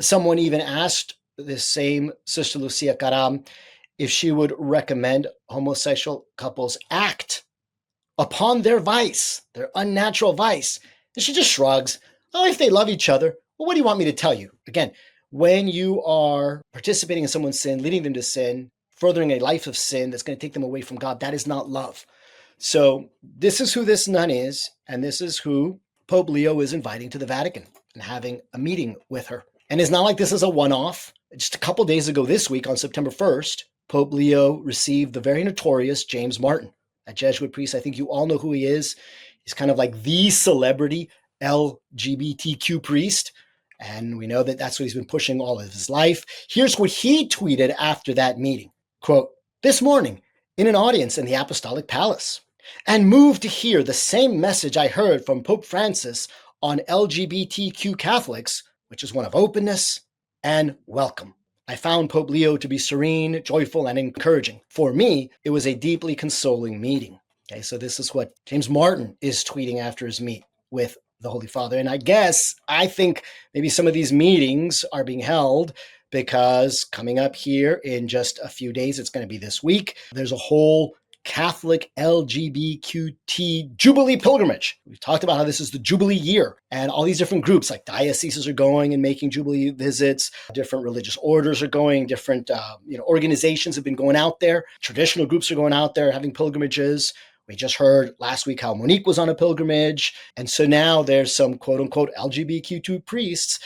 Someone even asked this same Sister Lucia Caram if she would recommend homosexual couples act upon their vice, their unnatural vice. And she just shrugs. Oh, if they love each other, well, what do you want me to tell you? Again, when you are participating in someone's sin, leading them to sin, furthering a life of sin that's going to take them away from God, that is not love. So this is who this nun is, and this is who Pope Leo is inviting to the Vatican and having a meeting with her. And it's not like this is a one-off. Just a couple days ago this week, on September 1st, Pope Leo received the very notorious James Martin, a Jesuit priest. I think you all know who he is. He's kind of like the celebrity LGBTQ priest. And we know that that's what he's been pushing all of his life. Here's what he tweeted after that meeting. Quote, "This morning, in an audience in the Apostolic Palace, and moved to hear the same message I heard from Pope Francis on LGBTQ Catholics, which is one of openness and welcome. I found Pope Leo to be serene, joyful, and encouraging. For me, it was a deeply consoling meeting." Okay, so this is what James Martin is tweeting after his meet with the Holy Father. And I think maybe some of these meetings are being held because coming up here in just a few days, it's going to be this week, there's a whole Catholic LGBTQ Jubilee pilgrimage. We've talked about how this is the Jubilee year, and all these different groups like dioceses are going and making Jubilee visits, different religious orders are going, different organizations have been going out there, traditional groups are going out there having pilgrimages. We just heard last week how Monique was on a pilgrimage. And so now there's some quote unquote LGBTQ priests,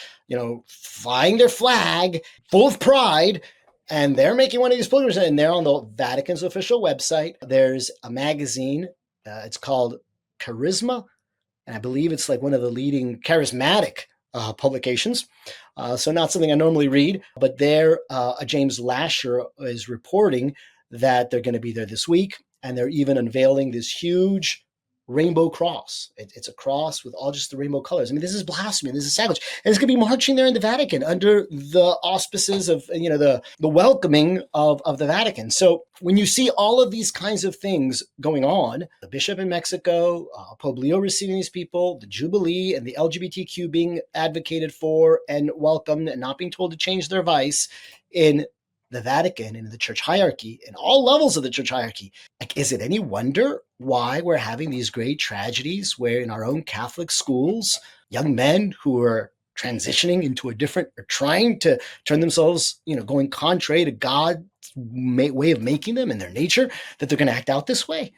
flying their flag full of pride, and they're making one of these pilgrimages, and they're on the Vatican's official website. There's a magazine. It's called Charisma, and I believe it's like one of the leading charismatic publications. So not something I normally read, but there, James Lasher is reporting that they're going to be there this week, and they're even unveiling this huge rainbow cross. It's a cross with all just the rainbow colors. I mean, this is blasphemy. This is sacrilege. And it's going to be marching there in the Vatican under the auspices of, the welcoming of the Vatican. So when you see all of these kinds of things going on, the bishop in Mexico, Pope Leo receiving these people, the Jubilee and the LGBTQ being advocated for and welcomed and not being told to change their vice in the Vatican and the church hierarchy, and all levels of the church hierarchy. Like, is it any wonder why we're having these great tragedies where in our own Catholic schools, young men who are transitioning into a different, or trying to turn themselves, going contrary to God's way of making them and their nature, that they're going to act out this way?